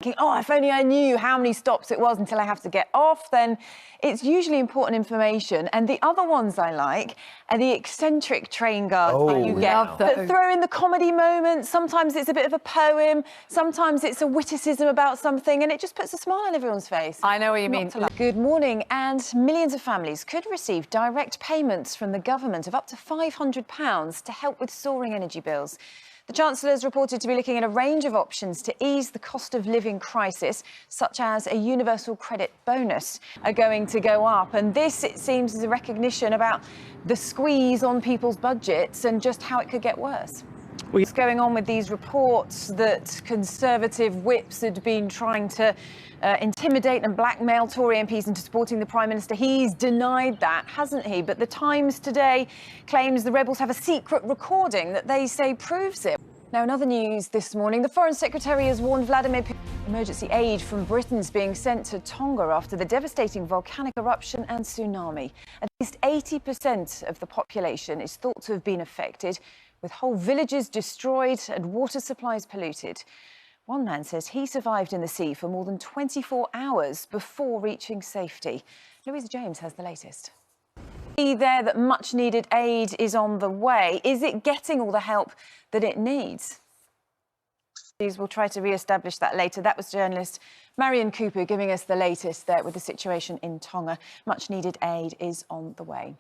thinking, oh, if only I knew how many stops it was until I have to get off, then it's usually important information. And the other ones I like are the eccentric train guards that you get that throw in the comedy moments. Sometimes it's a bit of a poem, sometimes it's a witticism about something, and it just puts a smile on everyone's face. I know what you mean. Good morning. And millions of families could receive direct payments from the government of up to £500 to help with soaring energy bills. The Chancellor is reported to be looking at a range of options to ease the cost of living crisis, such as a universal credit bonus, are going to go up. And this, it seems, is a recognition about the squeeze on people's budgets and just how it could get worse. What's going on with these reports that Conservative whips had been trying to intimidate and blackmail Tory MPs into supporting the Prime Minister? He's denied that, hasn't he? But the Times today claims the rebels have a secret recording that they say proves it. Now, in other news this morning, the Foreign Secretary has warned Vladimir Putin emergency aid from Britain's being sent to Tonga after the devastating volcanic eruption and tsunami. At least 80% of the population is thought to have been affected, with whole villages destroyed and water supplies polluted. One man says he survived in the sea for more than 24 hours before reaching safety. Louisa James has the latest. There that much needed aid is on the way. Is it getting all the help that it needs? We'll try to re-establish that later. That was journalist Marion Cooper giving us the latest there with the situation in Tonga. Much needed aid is on the way.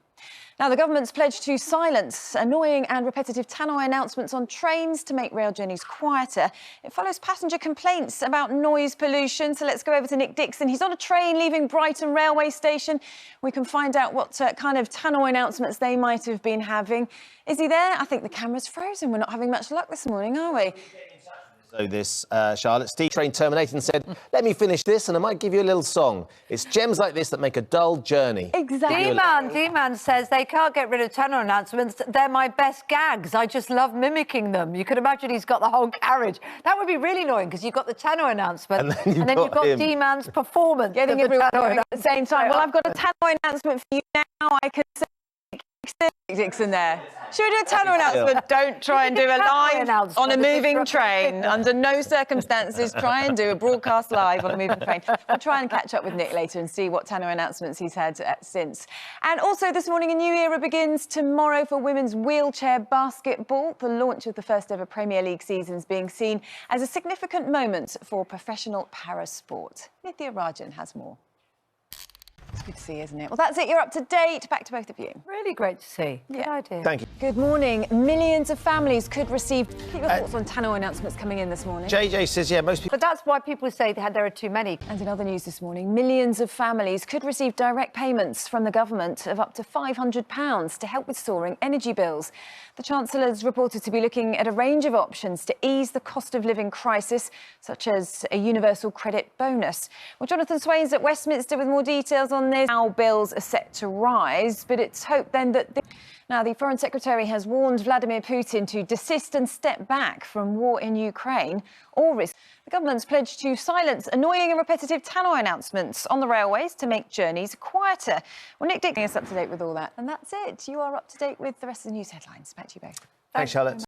Now, the government's pledged to silence annoying and repetitive tannoy announcements on trains to make rail journeys quieter. It follows passenger complaints about noise pollution. So let's go over to Nick Dixon. He's on a train leaving Brighton railway station. We can find out what kind of tannoy announcements they might have been having. Is he there? I think the camera's frozen. We're not having much luck this morning, are we? So this, Charlotte, Steve train terminated and said, let me finish this and I might give you a little song. It's gems like this that make a dull journey. Exactly. D-Man says they can't get rid of tannoy announcements. They're my best gags. I just love mimicking them. You could imagine he's got the whole carriage. That would be really annoying because you've got the tannoy announcement and then you've got D-Man's performance. Getting everyone at the same time. Well, I've got a tannoy announcement for you now. I can say Dixon there. Should we do a tannoy announcement? Don't try and do a live on a moving train. Under no circumstances try and do a broadcast live on a moving train. We'll try and catch up with Nick later and see what tannoy announcements he's had since. And also this morning, a new era begins tomorrow for women's wheelchair basketball. The launch of the first ever Premier League season is being seen as a significant moment for professional para-sport. Nithya Rajan has more. It's good to see, isn't it? Well, that's it. You're up to date. Back to both of you. Really great to see. Good idea. Thank you. Good morning. Millions of families could receive... Keep your thoughts on tannoy announcements coming in this morning. JJ says, yeah, most people... But that's why people say there are too many. And in other news this morning, millions of families could receive direct payments from the government of up to £500 to help with soaring energy bills. The Chancellor is reported to be looking at a range of options to ease the cost of living crisis, such as a universal credit bonus. Well, Jonathan Swain's at Westminster with more details on this. How bills are set to rise, but it's hoped then that... Now, the Foreign Secretary has warned Vladimir Putin to desist and step back from war in Ukraine or risk. The government's pledged to silence annoying and repetitive tannoy announcements on the railways to make journeys quieter. Well, Nick Dixon is up to date with all that. And that's it. You are up to date with the rest of the news headlines. Back to you both. Thanks, Charlotte.